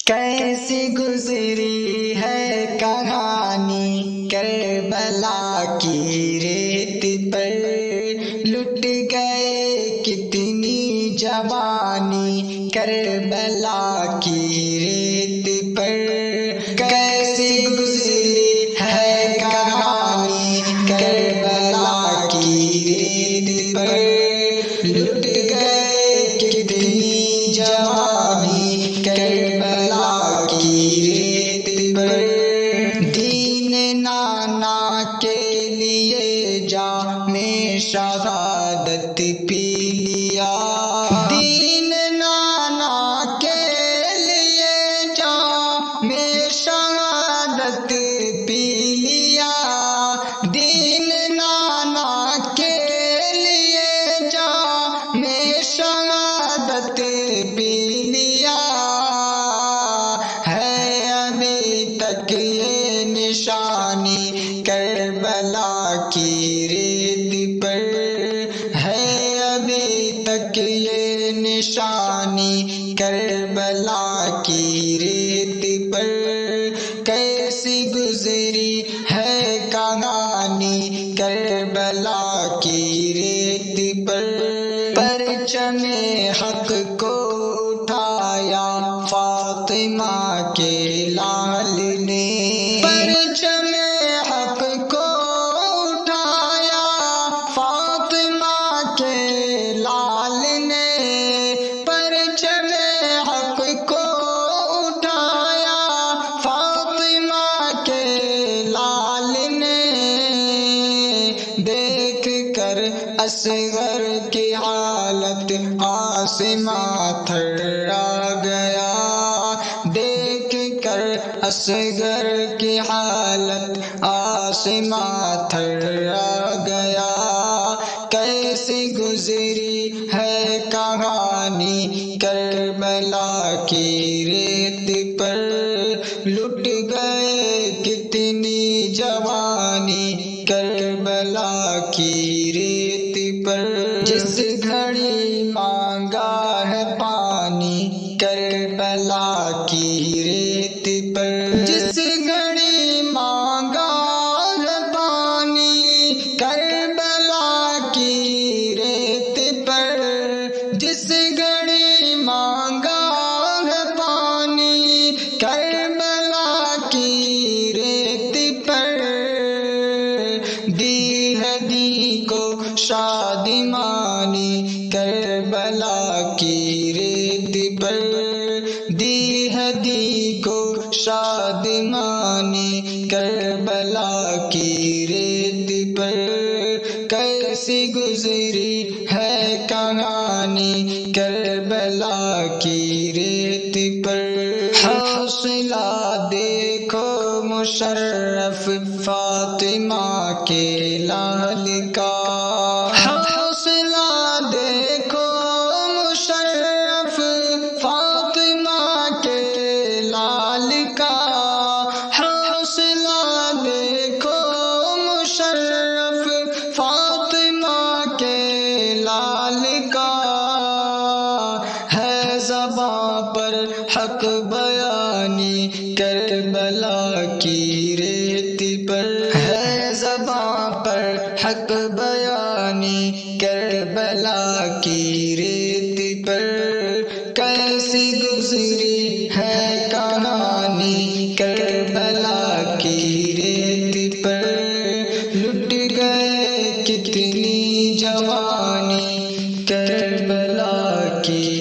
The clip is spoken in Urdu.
کیسی گزری ہے کہانی کربلا کی ریت پر، لٹ گئے کتنی جوانی کربلا کی ریت پر۔ کیسی گزری ہے کہانی کربلا کی ریت پر، لٹ گئے کتنی جوانی کربلا کی ریت پر۔ دین نانا کے لیے جام شہادت پی لیا، دین نانا کے لیے جام شہادت پی لیا، دین نانا کے لیے جام شہادت پی لیا۔ ہے ابھی تک یہ نشانی کربلا کی ریت پر، ہے ابھی تک یہ نشانی کربلا کی ریت پر۔ کیسی گزری ہے کہانی کربلا کی ریت پر۔ پرچم حق کو اٹھایا فاطمہ کے لال نے، پرچم حق کو اٹھایا فاطمہ کے لال نے، پرچم حق کو اٹھایا فاطمہ کے لال نے۔ دیکھ کر اصغر کی حالت آسماں تھرا گیا، دیکھ کر اصغر کی حالت آسماں تھرا گیا۔ کیسی گزری ہے کہانی کربلا کی ریت پر، لٹ گئے کتنی جوانی کربلا کی ریت پر۔ جس گھڑی مانگا ہے پانی کربلا کی ریت پر، جس گھڑی مانگا ہے پانی کربلا کی ریت پر، جس گھڑی مانگا ہے پانی کربلا کی ریت پر۔ دی ہے دی کو شادمانی کربلا کی ریت پر، دی ہے دی کو شادمانی کربلا کی ریت پر۔ کیسی گزری ہے کہانی کربلا کی ریت پر۔ حوصلہ دیکھو مشرف فاطمہ کے لال کا، حوصلہ دیکھو مشرف فاطمہ کے لال کا، حوصلہ دیکھو مشرف فاطمہ کے لال کا۔ ہے زباں پر حق بیانی کربلا کی ریت پر، ہے زباں پر حق بیانی کربلا کی ریت پر۔ کیسی گزری ہے کہانی کربلا کی ریت پر، لٹ گئے کتنی جوانی کربلا کی